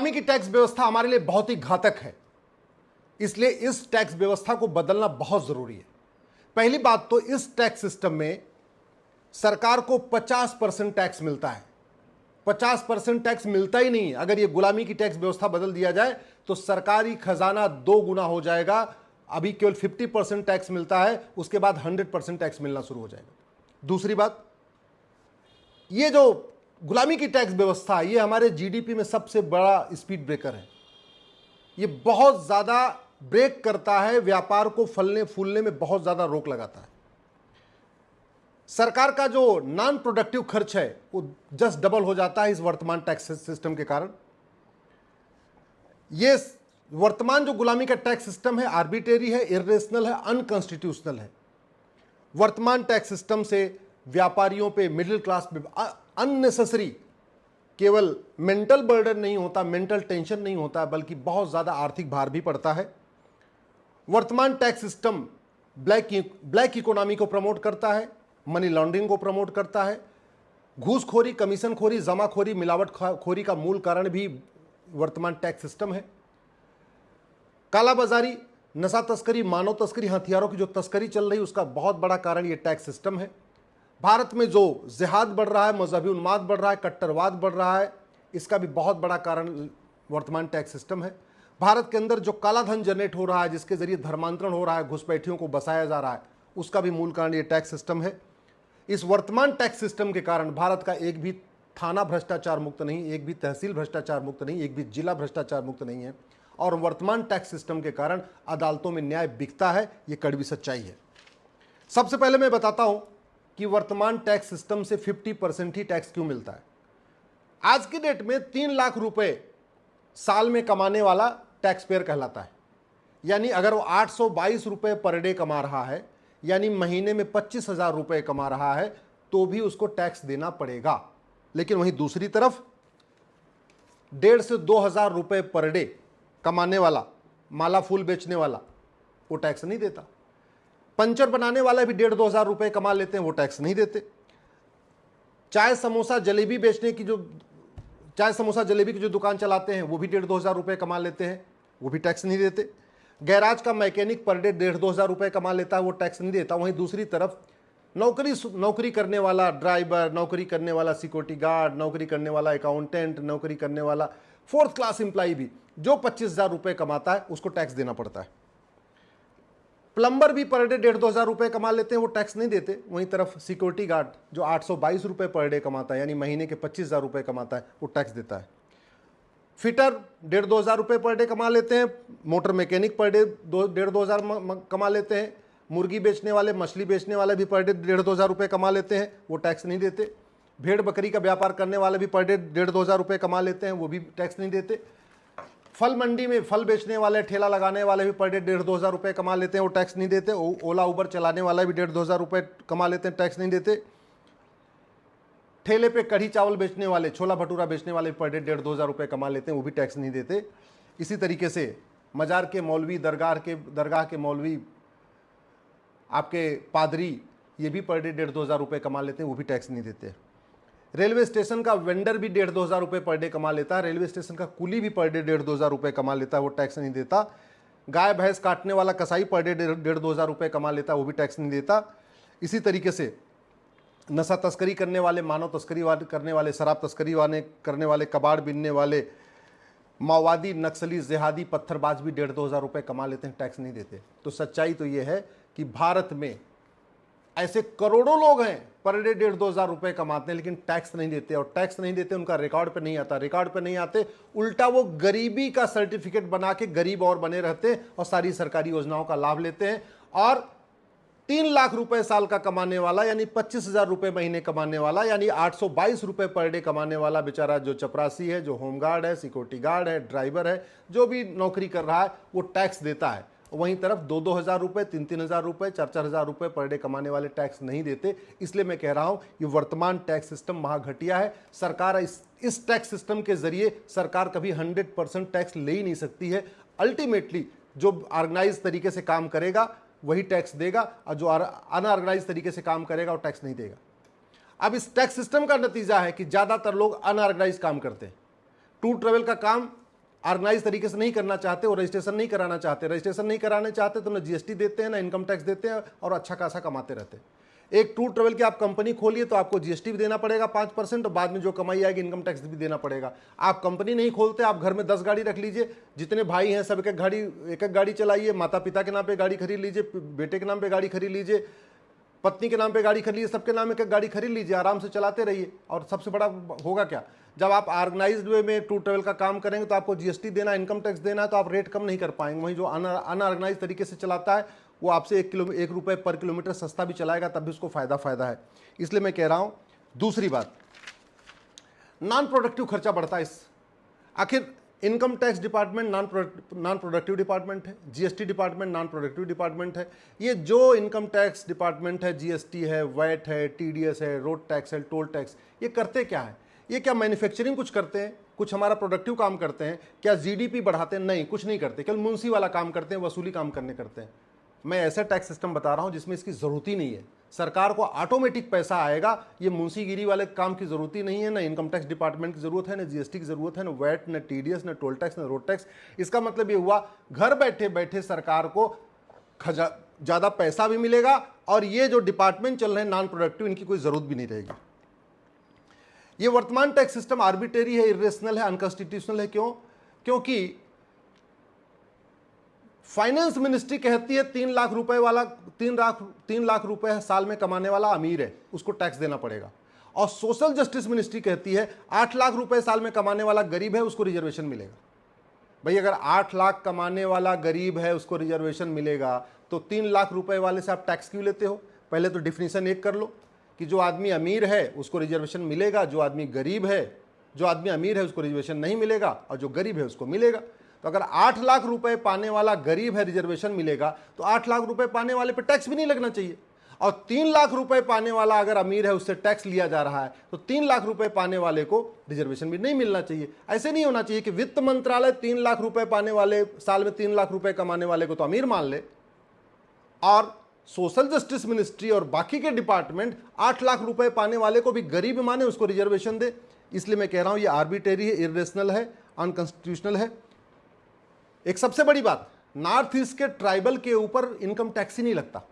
गुलामी की टैक्स व्यवस्था हमारे लिए बहुत ही घातक है, इसलिए इस टैक्स व्यवस्था को बदलना बहुत जरूरी है। पहली बात तो इस टैक्स सिस्टम में सरकार को 50% टैक्स मिलता है। 50% टैक्स मिलता ही नहीं। अगर ये गुलामी की टैक्स व्यवस्था बदल दिया जाए तो सरकारी खजाना 2 गुना हो जाएगा। अभी केवल 50% टैक्स मिलता है, उसके बाद 100% टैक्स मिलना शुरू हो जाएगा। दूसरी बात, ये जो गुलामी की टैक्स व्यवस्था है, ये हमारे जीडीपी में सबसे बड़ा स्पीड ब्रेकर है। ये बहुत ज्यादा ब्रेक करता है, व्यापार को फलने फूलने में बहुत ज्यादा रोक लगाता है। सरकार का जो नॉन प्रोडक्टिव खर्च है वो जस्ट डबल हो जाता है इस वर्तमान टैक्स सिस्टम के कारण। ये वर्तमान जो गुलामी का टैक्स सिस्टम है आर्बिट्रेरी है, इर्रेशनल है, अनकॉन्स्टिट्यूशनल है। वर्तमान टैक्स सिस्टम से व्यापारियों पे, मिडिल क्लास पे अननेसेसरी केवल मेंटल बर्डन नहीं होता, मेंटल टेंशन नहीं होता, बल्कि बहुत ज्यादा आर्थिक भार भी पड़ता है। वर्तमान टैक्स सिस्टम ब्लैक इकोनॉमी को प्रमोट करता है, मनी लॉन्ड्रिंग को प्रमोट करता है। घूसखोरी, कमीशनखोरी, जमाखोरी, मिलावटखोरी का मूल कारण भी वर्तमान टैक्स सिस्टम है। कालाबाजारी, नशा तस्करी, मानव तस्करी, हथियारों की जो तस्करी चल रही है उसका बहुत बड़ा कारण ये टैक्स सिस्टम है। भारत में जो जिहाद बढ़ रहा है, मजहबी उन्माद बढ़ रहा है, कट्टरवाद बढ़ रहा है, इसका भी बहुत बड़ा कारण वर्तमान टैक्स सिस्टम है। भारत के अंदर जो काला धन जनरेट हो रहा है, जिसके जरिए धर्मांतरण हो रहा है, घुसपैठियों को बसाया जा रहा है, उसका भी मूल कारण ये टैक्स सिस्टम है। इस वर्तमान टैक्स सिस्टम के कारण भारत का एक भी थाना भ्रष्टाचार मुक्त नहीं, एक भी तहसील भ्रष्टाचार मुक्त नहीं, एक भी जिला भ्रष्टाचार मुक्त नहीं है। और वर्तमान टैक्स सिस्टम के कारण अदालतों में न्याय बिकता है, ये कड़वी सच्चाई है। सबसे पहले मैं बताता हूं कि वर्तमान टैक्स सिस्टम से 50% ही टैक्स क्यों मिलता है। आज की डेट में 3 लाख रुपए साल में कमाने वाला टैक्स पेयर कहलाता है। यानी अगर वो 822 रुपए पर डे कमा रहा है, यानी महीने में 25,000 रुपए कमा रहा है, तो भी उसको टैक्स देना पड़ेगा। लेकिन वहीं दूसरी तरफ 1,500 से 2,000 रुपए पर डे कमाने वाला, माला फूल बेचने वाला, वो टैक्स नहीं देता। पंचर बनाने वाला भी 1,500-2,000 रुपए कमा लेते हैं, वो टैक्स नहीं देते। चाय समोसा जलेबी की जो दुकान चलाते हैं वो भी 1,500-2,000 रुपए कमा लेते हैं, वो भी टैक्स नहीं देते। गैराज का मैकेनिक पर डे 1,500-2,000 रुपए कमा लेता है, वो टैक्स नहीं देता। वहीं दूसरी तरफ नौकरी करने वाला ड्राइवर, नौकरी करने वाला सिक्योरिटी गार्ड, नौकरी करने वाला अकाउंटेंट, नौकरी करने वाला 4th क्लास एम्प्लॉय भी जो 25,000 रुपए कमाता है उसको टैक्स देना पड़ता है। प्लम्बर भी पर डे 1,500-2,000 रुपए कमा लेते हैं, वो टैक्स नहीं देते। वहीं तरफ सिक्योरिटी गार्ड जो 822 रुपए पर डे कमाता है, यानी महीने के 25,000 रुपए कमाता है, वो टैक्स देता है। फिटर 1,500-2,000 रुपए पर डे कमा लेते हैं, मोटर मैकेनिक पर डे 1,500-2,000 कमा लेते हैं, मुर्गी बेचने वाले, मछली बेचने वाले भी पर डे 1,500-2,000 रुपए कमा लेते हैं, वो टैक्स नहीं देते। भेड़ बकरी का व्यापार करने वाले भी पर डे 1,500-2,000 रुपए कमा लेते हैं, वो भी टैक्स नहीं देते। फल मंडी में फल बेचने वाले, ठेला लगाने वाले भी पर डे 1,500-2,000 रुपए कमा लेते हैं, वो टैक्स नहीं देते। ओला उबर चलाने वाला भी 1,500-2,000 रुपए कमा लेते हैं, टैक्स नहीं देते। ठेले पे कढ़ी चावल बेचने वाले, छोला भटूरा बेचने वाले पर डे 1,500-2,000 रुपए कमा लेते हैं, वो भी टैक्स नहीं देते। इसी तरीके से मजार के मौलवी, दरगाह के मौलवी, आपके पादरी, ये भी पर डे 1,500-2,000 रुपए कमा लेते हैं, वो भी टैक्स नहीं देते। रेलवे स्टेशन का वेंडर भी 1,500-2,000 रुपए पर डे कमा लेता है। रेलवे स्टेशन का कुली भी पर डे 1,500-2,000 रुपए कमा लेता है, वो टैक्स नहीं देता। गाय भैंस काटने वाला कसाई पर डे 1,500-2,000 रुपए कमा लेता है, वो भी टैक्स नहीं देता। इसी तरीके से नशा तस्करी करने वाले, मानव तस्करी करने वाले, शराब तस्करी करने वाले, कबाड़ बीनने वाले, माओवादी, नक्सली, जिहादी, पत्थरबाज भी 1,500-2,000 रुपए कमा लेते हैं, टैक्स नहीं देते। तो सच्चाई तो ये है कि भारत में ऐसे करोड़ों लोग हैं पर डे 1,500-2,000 रुपए कमाते हैं, लेकिन टैक्स नहीं देते। और टैक्स नहीं देते, उनका रिकॉर्ड पे नहीं आता। रिकॉर्ड पे नहीं आते, उल्टा वो गरीबी का सर्टिफिकेट बना के गरीब और बने रहते हैं और सारी सरकारी योजनाओं का लाभ लेते हैं। और 3 लाख रुपए साल का कमाने वाला, यानी 25,000 रुपए महीने कमाने वाला, यानी 822 रुपए पर डे कमाने वाला बेचारा जो चपरासी है, जो होमगार्ड है, सिक्योरिटी गार्ड है, ड्राइवर है, जो भी नौकरी कर रहा है, वो टैक्स देता है। वहीं तरफ 2-2 हज़ार रुपए, 3-3 हज़ार रुपए, 4-4 हज़ार रुपए पर डे कमाने वाले टैक्स नहीं देते। इसलिए मैं कह रहा हूं ये वर्तमान टैक्स सिस्टम महाघटिया है। सरकार इस टैक्स सिस्टम के जरिए सरकार कभी 100% टैक्स ले ही नहीं सकती है। अल्टीमेटली जो ऑर्गेनाइज तरीके से काम करेगा वही टैक्स देगा, और जो अनऑर्गेनाइज तरीके से काम करेगा वो टैक्स नहीं देगा। अब इस टैक्स सिस्टम का नतीजा है कि ज्यादातर लोग अनऑर्गेनाइज काम करते हैं। टूर ट्रेवल का काम ऑर्गेनाइज तरीके से नहीं करना चाहते, वो रजिस्ट्रेशन नहीं कराना चाहते, रजिस्ट्रेशन नहीं कराने चाहते तो ना जीएसटी देते हैं ना इनकम टैक्स देते हैं और अच्छा खासा कमाते रहते हैं। एक टूर ट्रेवल की आप कंपनी खोलिए तो आपको जीएसटी भी देना पड़ेगा 5% और बाद में जो कमाई आएगी इनकम टैक्स भी देना पड़ेगा। आप कंपनी नहीं खोलते, आप घर में 10 गाड़ी रख लीजिए, जितने भाई हैं सब एक एक गाड़ी चलाइए, माता पिता के नाम पे गाड़ी खरीद लीजिए, बेटे के नाम पे गाड़ी खरीद लीजिए, पत्नी के नाम पे गाड़ी खरीद लीजिए, सबके नाम एक एक गाड़ी खरीद लीजिए, आराम से चलाते रहिए। और सबसे बड़ा होगा क्या, जब आप ऑर्गेनाइज्ड वे में टूर ट्रेवल का काम करेंगे तो आपको जीएसटी देना, इनकम टैक्स देना है, तो आप रेट कम नहीं कर पाएंगे। वहीं जो अनऑर्गेनाइज तरीके से चलाता है वो आपसे 1 रुपये पर किलोमीटर सस्ता भी चलाएगा तब भी उसको फायदा है। इसलिए मैं कह रहा हूं, दूसरी बात, नॉन प्रोडक्टिव खर्चा बढ़ता है। आखिर income tax department non productive department है, GST department non productive department है। ये जो इनकम टैक्स डिपार्टमेंट है, जीएसटी है, वैट है, टीडीएस है, रोड टैक्स है, टोल टैक्स, ये करते क्या है? ये क्या मैन्युफैक्चरिंग कुछ करते हैं, कुछ हमारा प्रोडक्टिव काम करते हैं क्या? जीडीपी बढ़ाते हैं? नहीं, कुछ नहीं करते, केवल मुंशी वाला काम करते हैं, वसूली काम करते हैं। मैं ऐसा टैक्स सिस्टम बता रहा हूं जिसमें इसकी जरूरत ही नहीं है। सरकार को ऑटोमेटिक पैसा आएगा, ये मुंशीगिरी वाले काम की जरूरत ही नहीं है। ना इनकम टैक्स डिपार्टमेंट की जरूरत है, ना जीएसटी की जरूरत है, ना वैट, ना टीडीएस, ना टोल टैक्स, ना रोड टैक्स। इसका मतलब ये हुआ घर बैठे बैठे सरकार को ज्यादा पैसा भी मिलेगा और ये जो डिपार्टमेंट चल रहे हैं नॉन प्रोडक्टिव, इनकी कोई जरूरत भी नहीं रहेगी। ये वर्तमान टैक्स सिस्टम आर्बिट्रेरी है, इर्रेशनल है, अनकॉन्स्टिट्यूशनल है। क्यों? क्योंकि फाइनेंस मिनिस्ट्री कहती है 3 लाख रुपए वाला 3 लाख रुपए साल में कमाने वाला अमीर है, उसको टैक्स देना पड़ेगा। और सोशल जस्टिस मिनिस्ट्री कहती है 8 लाख रुपए साल में कमाने वाला गरीब है, उसको रिजर्वेशन मिलेगा। भाई अगर 8 लाख कमाने वाला गरीब है उसको रिजर्वेशन मिलेगा तो 3 लाख रुपए वाले से आप टैक्स क्यों लेते हो? पहले तो डिफिनीशन एक कर लो कि जो आदमी अमीर है उसको रिजर्वेशन मिलेगा, जो आदमी गरीब है, जो आदमी अमीर है उसको रिजर्वेशन नहीं मिलेगा और जो गरीब है उसको मिलेगा। तो अगर 8 लाख रुपए पाने वाला गरीब है, रिजर्वेशन मिलेगा, तो 8 लाख रुपए पाने वाले पे टैक्स भी नहीं लगना चाहिए। और 3 लाख रुपए पाने वाला अगर अमीर है उससे टैक्स लिया जा रहा है तो 3 लाख रुपए पाने वाले को रिजर्वेशन भी नहीं मिलना चाहिए। ऐसे नहीं होना चाहिए कि वित्त मंत्रालय 3 लाख रुपए पाने वाले, साल में 3 लाख रुपए कमाने वाले को तो अमीर मान ले और सोशल जस्टिस मिनिस्ट्री और बाकी के डिपार्टमेंट 8 लाख रुपए पाने वाले को भी गरीब माने, उसको रिजर्वेशन दे। इसलिए मैं कह रहा हूं ये आर्बिट्रेरी है, इर्रेशनल है, अनकॉन्स्टिट्यूशनल है। एक सबसे बड़ी बात, नॉर्थ ईस्ट के ट्राइबल के ऊपर इनकम टैक्स ही नहीं लगता।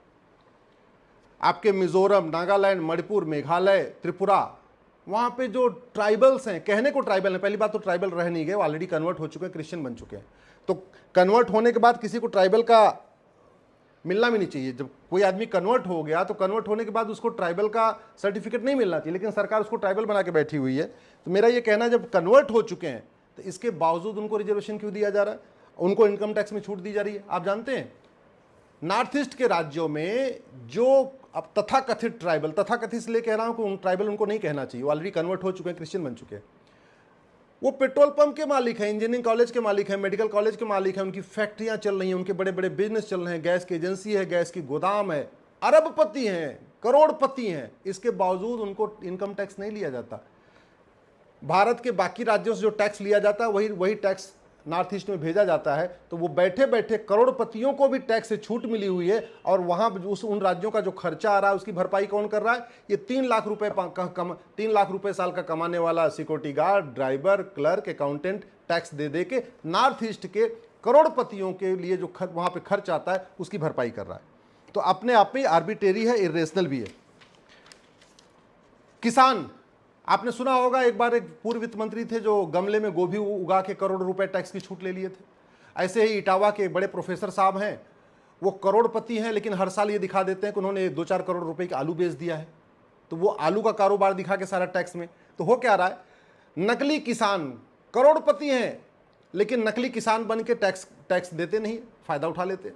आपके मिजोरम, नागालैंड, मणिपुर, मेघालय, त्रिपुरा, वहां पे जो ट्राइबल्स हैं, कहने को ट्राइबल हैं, पहली बात तो ट्राइबल रह नहीं गए, ऑलरेडी कन्वर्ट हो चुके हैं, क्रिश्चियन बन चुके हैं। तो कन्वर्ट होने के बाद किसी को ट्राइबल का मिलना भी नहीं चाहिए। जब कोई आदमी कन्वर्ट हो गया तो कन्वर्ट होने के बाद उसको ट्राइबल का सर्टिफिकेट नहीं मिलना चाहिए, लेकिन सरकार उसको ट्राइबल बना के बैठी हुई है। तो मेरा ये कहना है जब कन्वर्ट हो चुके हैं तो इसके बावजूद उनको रिजर्वेशन क्यों दिया जा रहा है, उनको इनकम टैक्स में छूट दी जा रही है। आप जानते हैं नॉर्थ ईस्ट के राज्यों में जो अब तथाकथित ट्राइबल, तथाकथित इसलिए कह रहा हूं कि ट्राइबल उनको नहीं कहना चाहिए, ऑलरेडी कन्वर्ट हो चुके हैं, क्रिश्चियन बन चुके हैं, वो पेट्रोल पंप के मालिक हैं, इंजीनियरिंग कॉलेज के मालिक हैं, मेडिकल कॉलेज के मालिक हैं, उनकी फैक्ट्रियां चल रही हैं, उनके बड़े बड़े बिजनेस चल रहे हैं, गैस की एजेंसी है, गैस की गोदाम है, अरबपति हैं, करोड़पति हैं, इसके बावजूद उनको इनकम टैक्स नहीं लिया जाता। भारत के बाकी राज्यों से जो टैक्स लिया जाता है वही टैक्स नॉर्थ ईस्ट में भेजा जाता है। तो वो बैठे बैठे करोड़पतियों को भी टैक्स से छूट मिली हुई है और वहां उन राज्यों का जो खर्चा आ रहा है उसकी भरपाई कौन कर रहा है? ये 3 लाख रुपए 3 लाख रुपए साल का कमाने वाला security guard, driver, clerk, accountant tax दे दे के नॉर्थ ईस्ट के करोड़पतियों के लिए जो वहां पे खर्च आता है उसकी भरपाई कर रहा है। तो अपने आप में आर्बिट्रेरी है, इर्रेशनल भी है। किसान, आपने सुना होगा एक बार एक पूर्व वित्त मंत्री थे जो गमले में गोभी उगा के करोड़ रुपए टैक्स की छूट ले लिए थे। ऐसे ही इटावा के बड़े प्रोफेसर साहब हैं, वो करोड़पति हैं लेकिन हर साल ये दिखा देते हैं कि उन्होंने 2-4 करोड़ रुपए का आलू बेच दिया है, तो वो आलू का कारोबार दिखा के सारा टैक्स में। तो हो क्या रहा है, नकली किसान करोड़पति हैं लेकिन नकली किसान बन के टैक्स देते नहीं, फायदा उठा लेते।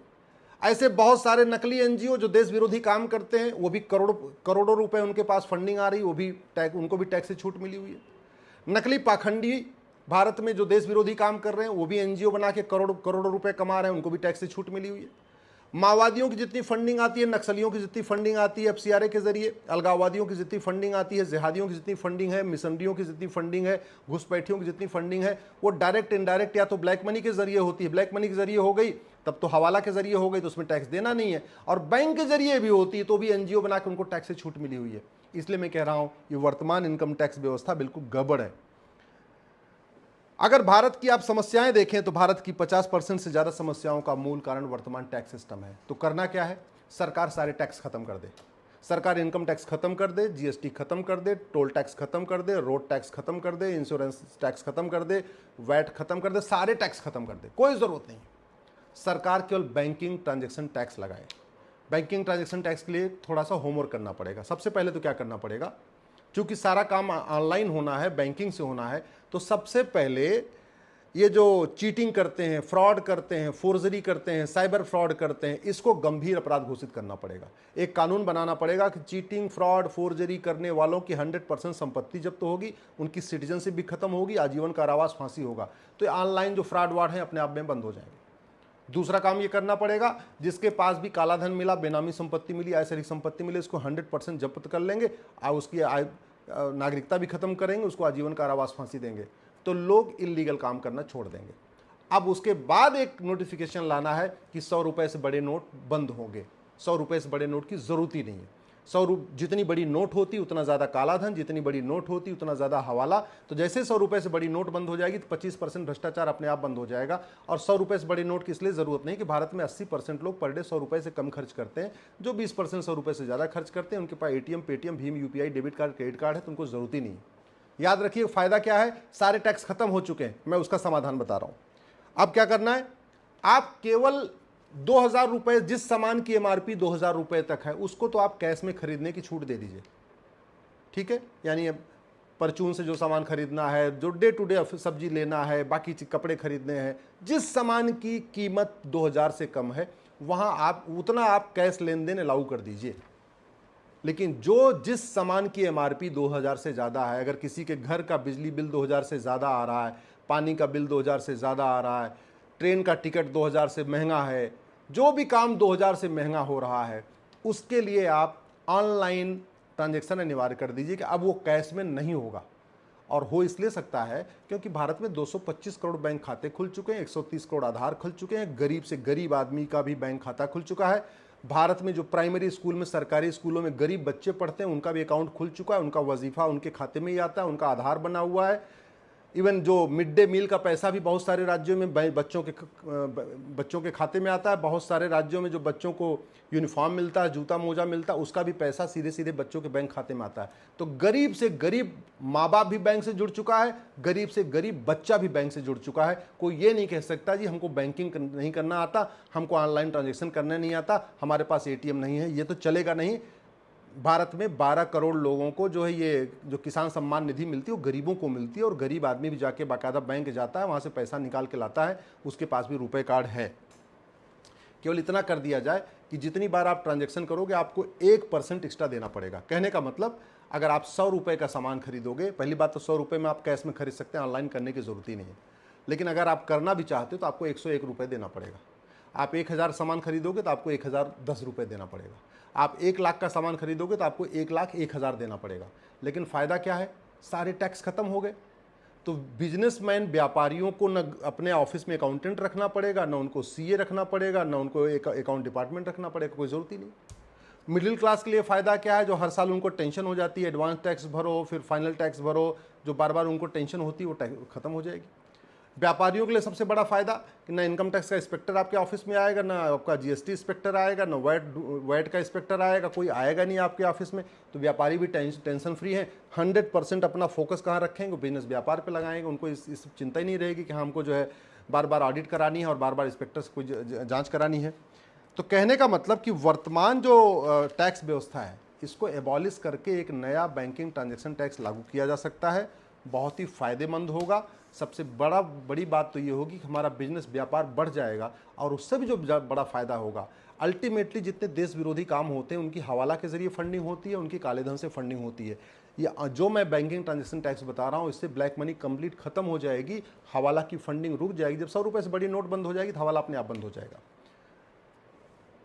ऐसे बहुत सारे नकली एनजीओ जो देश विरोधी काम करते हैं, वो भी करोड़ों रुपए उनके पास फंडिंग आ रही, उनको भी टैक्स से छूट मिली हुई है। नकली पाखंडी भारत में जो देश विरोधी काम कर रहे हैं वो भी एनजीओ बना के करोड़ों रुपए कमा रहे हैं, उनको भी टैक्स से छूट मिली हुई है। माओवादियों की जितनी फंडिंग आती है, नक्सलियों की जितनी फंडिंग आती है एफसीआरए के जरिए, अलगाववादियों की जितनी फंडिंग आती है, जिहादियों की जितनी फंडिंग है, मिशनरियों की जितनी फंडिंग है, घुसपैठियों की जितनी फंडिंग है, वो डायरेक्ट इनडायरेक्ट या तो ब्लैक मनी के जरिए होती है। ब्लैक मनी के जरिए हो गई तब तो हवाला के जरिए हो गई तो उसमें टैक्स देना नहीं है, और बैंक के जरिए भी होती है तो भी एनजीओ बना के उनको टैक्स से छूट मिली हुई है। इसलिए मैं कह रहा हूं ये वर्तमान इनकम टैक्स व्यवस्था बिल्कुल गड़बड़ है। अगर भारत की आप समस्याएं देखें तो भारत की 50% से ज़्यादा समस्याओं का मूल कारण वर्तमान टैक्स सिस्टम है। तो करना क्या है, सरकार सारे टैक्स खत्म कर दे। सरकार इनकम टैक्स खत्म कर दे, जीएसटी खत्म कर दे, टोल टैक्स खत्म कर दे, रोड टैक्स खत्म कर दे, इंश्योरेंस टैक्स खत्म कर दे, वैट खत्म कर दे, सारे टैक्स खत्म कर दे, कोई ज़रूरत नहीं। सरकार केवल बैंकिंग ट्रांजैक्शन टैक्स लगाए। बैंकिंग ट्रांजैक्शन टैक्स के लिए थोड़ा सा होमवर्क करना पड़ेगा। सबसे पहले तो क्या करना पड़ेगा, क्योंकि सारा काम ऑनलाइन होना है, बैंकिंग से होना है, तो सबसे पहले ये जो चीटिंग करते हैं, फ्रॉड करते हैं, फोर्जरी करते हैं, साइबर फ्रॉड करते हैं, इसको गंभीर अपराध घोषित करना पड़ेगा। एक कानून बनाना पड़ेगा कि चीटिंग, फ्रॉड, फोर्जरी करने वालों की 100% संपत्ति जब्त होगी, उनकी सिटीजनशिप भी खत्म होगी, आजीवन कारावास, फांसी होगा। तो ऑनलाइन जो फ्रॉड वार्ड है अपने आप में बंद हो जाएंगे। दूसरा काम ये करना पड़ेगा, जिसके पास भी काला धन मिला, बेनामी संपत्ति मिली, अशरीक संपत्ति मिली, इसको 100% जब्त कर लेंगे और उसकी नागरिकता भी खत्म करेंगे, उसको आजीवन कारावास, फांसी देंगे। तो लोग इलीगल काम करना छोड़ देंगे। अब उसके बाद एक नोटिफिकेशन लाना है कि 100 रुपए से बड़े नोट बंद होंगे। 100 रुपए से बड़े नोट की जरूरत ही नहीं है। जितनी बड़ी नोट होती उतना ज़्यादा काला धन, जितनी बड़ी नोट होती उतना ज़्यादा हवाला। तो जैसे 100 रुपए से बड़ी नोट बंद हो जाएगी तो 25% भ्रष्टाचार अपने आप बंद हो जाएगा। और 100 रुपए से बड़ी नोट की इसलिए ज़रूरत नहीं कि भारत में 80% लोग पर डे 100 रुपए से कम खर्च करते हैं। जो 20% 100 रुपए से ज़्यादा खर्च करते हैं उनके पास एटीएम, पेटीएम, भीम UPI, debit card, credit card है, तो उनको ज़रूरत ही नहीं। याद रखिए फायदा क्या है, सारे टैक्स खत्म हो चुके हैं। मैं उसका समाधान बता रहा हूं। अब क्या करना है, आप केवल 2000 रुपए, जिस सामान की एमआरपी 2000 रुपए तक है उसको तो आप कैश में खरीदने की छूट दे दीजिए। ठीक है, यानी परचून से जो सामान खरीदना है, जो डे टू डे सब्जी लेना है, बाकी कपड़े खरीदने हैं, जिस सामान की कीमत 2000 से कम है वहां आप उतना आप कैश लेन देन अलाउ कर दीजिए। लेकिन जिस सामान की एमआरपी 2000 से ज़्यादा है, अगर किसी के घर का बिजली बिल 2000 से ज़्यादा आ रहा है, पानी का बिल 2000 से ज़्यादा आ रहा है, ट्रेन का टिकट 2000 से महंगा है, जो भी काम 2000 से महंगा हो रहा है, उसके लिए आप ऑनलाइन ट्रांजैक्शन अनिवार्य कर दीजिए कि अब वो कैश में नहीं होगा। और हो इसलिए सकता है क्योंकि भारत में 225 करोड़ बैंक खाते खुल चुके हैं, 130 करोड़ आधार खुल चुके हैं, गरीब से गरीब आदमी का भी बैंक खाता खुल चुका है। भारत में जो प्राइमरी स्कूल में, सरकारी स्कूलों में गरीब बच्चे पढ़ते हैं उनका भी अकाउंट खुल चुका है, उनका वजीफा उनके खाते में ही आता है, उनका आधार बना हुआ है। इवन जो मिड डे मील का पैसा भी बहुत सारे राज्यों में बच्चों के खाते में आता है। बहुत सारे राज्यों में जो बच्चों को यूनिफॉर्म मिलता है, जूता मोजा मिलता है, उसका भी पैसा सीधे सीधे बच्चों के बैंक खाते में आता है। तो गरीब से गरीब माँ बाप भी बैंक से जुड़ चुका है, गरीब से गरीब बच्चा भी बैंक से जुड़ चुका है। कोई ये नहीं कह सकता जी हमको बैंकिंग नहीं करना आता, हमको ऑनलाइन ट्रांजेक्शन करना नहीं आता, हमारे पास एटीएम नहीं है, ये तो चलेगा नहीं। भारत में 12 करोड़ लोगों को जो है ये जो किसान सम्मान निधि मिलती है वो गरीबों को मिलती है, और गरीब आदमी भी जाके बाकायदा बैंक जाता है, वहाँ से पैसा निकाल के लाता है, उसके पास भी रुपए कार्ड है। केवल इतना कर दिया जाए कि जितनी बार आप ट्रांजैक्शन करोगे आपको 1% एक्स्ट्रा देना पड़ेगा। कहने का मतलब अगर आप 100 रुपये का सामान खरीदोगे, पहली बात तो 100 रुपये में आप कैश में खरीद सकते हैं, ऑनलाइन करने की ज़रूरत ही नहीं है। लेकिन अगर आप करना भी चाहते हो तो आपको 101 रुपये देना पड़ेगा। आप 1000 सामान खरीदोगे तो आपको 1010 रुपये देना पड़ेगा। आप 1 लाख का सामान खरीदोगे तो आपको 1,01,000 देना पड़ेगा। लेकिन फ़ायदा क्या है, सारे टैक्स खत्म हो गए। तो बिजनेसमैन, व्यापारियों को न अपने ऑफिस में अकाउंटेंट रखना पड़ेगा, न उनको सीए रखना पड़ेगा, न उनको अकाउंट डिपार्टमेंट रखना पड़ेगा, कोई ज़रूरत ही नहीं। मिडिल क्लास के लिए फ़ायदा क्या है, जो हर साल उनको टेंशन हो जाती है, एडवांस टैक्स भरो, फिर फाइनल टैक्स भरो, जो बार बार उनको टेंशन होती है वो टैक्स खत्म हो जाएगी। व्यापारियों के लिए सबसे बड़ा फायदा कि ना इनकम टैक्स का इंस्पेक्टर आपके ऑफिस में आएगा, ना आपका जीएसटी इंस्पेक्टर आएगा, ना वैट का इंस्पेक्टर आएगा, कोई आएगा नहीं आपके ऑफिस में। तो व्यापारी भी टेंशन फ्री है, 100% अपना फोकस कहाँ रखेंगे, बिजनेस व्यापार पे लगाएंगे। उनको इस चिंता ही नहीं रहेगी कि हमको जो है बार बार ऑडिट करानी है और बार बार इंस्पेक्टर से कोई जाँच करानी है। तो कहने का मतलब कि वर्तमान जो टैक्स व्यवस्था है इसको एबॉलिश करके एक नया बैंकिंग ट्रांजैक्शन टैक्स लागू किया जा सकता है, बहुत ही फ़ायदेमंद होगा। सबसे बड़ी बात तो ये होगी कि हमारा बिजनेस व्यापार बढ़ जाएगा, और उससे भी जो बड़ा फ़ायदा होगा, अल्टीमेटली जितने देश विरोधी काम होते हैं उनकी हवाला के ज़रिए फंडिंग होती है, उनकी काले धन से फंडिंग होती है। ये जो मैं बैंकिंग ट्रांजैक्शन टैक्स बता रहा हूँ इससे ब्लैक मनी कंप्लीट खत्म हो जाएगी, हवाला की फंडिंग रुक जाएगी। जब 100 रुपये से बड़ी नोट बंद हो जाएगी तो हवाला अपने आप बंद हो जाएगा।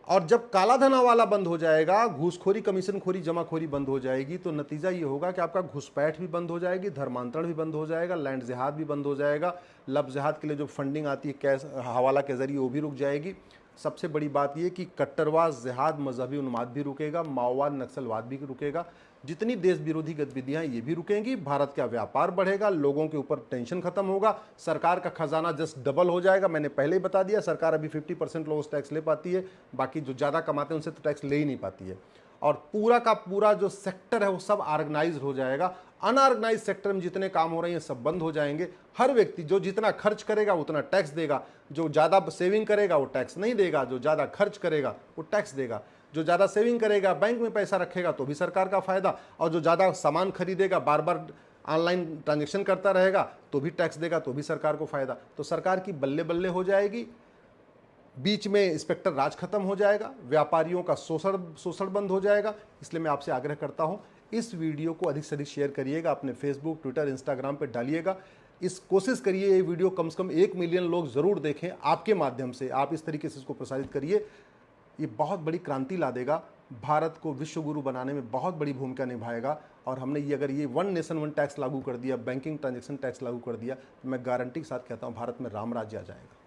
और जब काला धन वाला बंद हो जाएगा, घूसखोरी, कमीशनखोरी, जमाखोरी बंद हो जाएगी, तो नतीजा ये होगा कि आपका घुसपैठ भी बंद हो जाएगी, धर्मांतरण भी बंद हो जाएगा, लैंड जिहाद भी बंद हो जाएगा, लब जिहाद के लिए जो फंडिंग आती है कैश हवाला के जरिए वो भी रुक जाएगी। सबसे बड़ी बात यह कि कट्टरवाद, जिहाद, मजहबी उन्माद भी रुकेगा, माओवाद, नक्सलवाद भी रुकेगा, जितनी देश विरोधी गतिविधियां ये भी रुकेंगी, भारत का व्यापार बढ़ेगा, लोगों के ऊपर टेंशन खत्म होगा, सरकार का खजाना जस्ट डबल हो जाएगा। मैंने पहले ही बता दिया, सरकार अभी 50% लोगों से टैक्स ले पाती है, बाकी जो ज़्यादा कमाते हैं उनसे तो टैक्स ले ही नहीं पाती है। और पूरा का पूरा जो सेक्टर है वो सब ऑर्गेनाइज हो जाएगा। अनऑर्गेनाइज सेक्टर में जितने काम हो रहे हैं सब बंद हो जाएंगे। हर व्यक्ति जो जितना खर्च करेगा उतना टैक्स देगा, जो ज़्यादा सेविंग करेगा वो टैक्स नहीं देगा, जो ज़्यादा खर्च करेगा वो टैक्स देगा, जो ज़्यादा सेविंग करेगा बैंक में पैसा रखेगा तो भी सरकार का फायदा, और जो ज़्यादा सामान खरीदेगा, बार बार ऑनलाइन ट्रांजेक्शन करता रहेगा तो भी टैक्स देगा, तो भी सरकार को फायदा। तो सरकार की बल्ले बल्ले हो जाएगी, बीच में इंस्पेक्टर राज खत्म हो जाएगा, व्यापारियों का शोषण बंद हो जाएगा। इसलिए मैं आपसे आग्रह करता हूं, इस वीडियो को अधिक से अधिक शेयर करिएगा, अपने फेसबुक, ट्विटर, इंस्टाग्राम पे डालिएगा। इस कोशिश करिए ये वीडियो कम से कम 1 मिलियन लोग ज़रूर देखें आपके माध्यम से। आप इस तरीके से इसको प्रसारित करिए, ये बहुत बड़ी क्रांति ला देगा, भारत को विश्व गुरु बनाने में बहुत बड़ी भूमिका निभाएगा। और हमने ये अगर ये 1 नेशन 1 टैक्स लागू कर दिया, बैंकिंग ट्रांजेक्शन टैक्स लागू कर दिया, तो मैं गारंटी के साथ कहता हूँ भारत में राम राज्य आ जाएगा।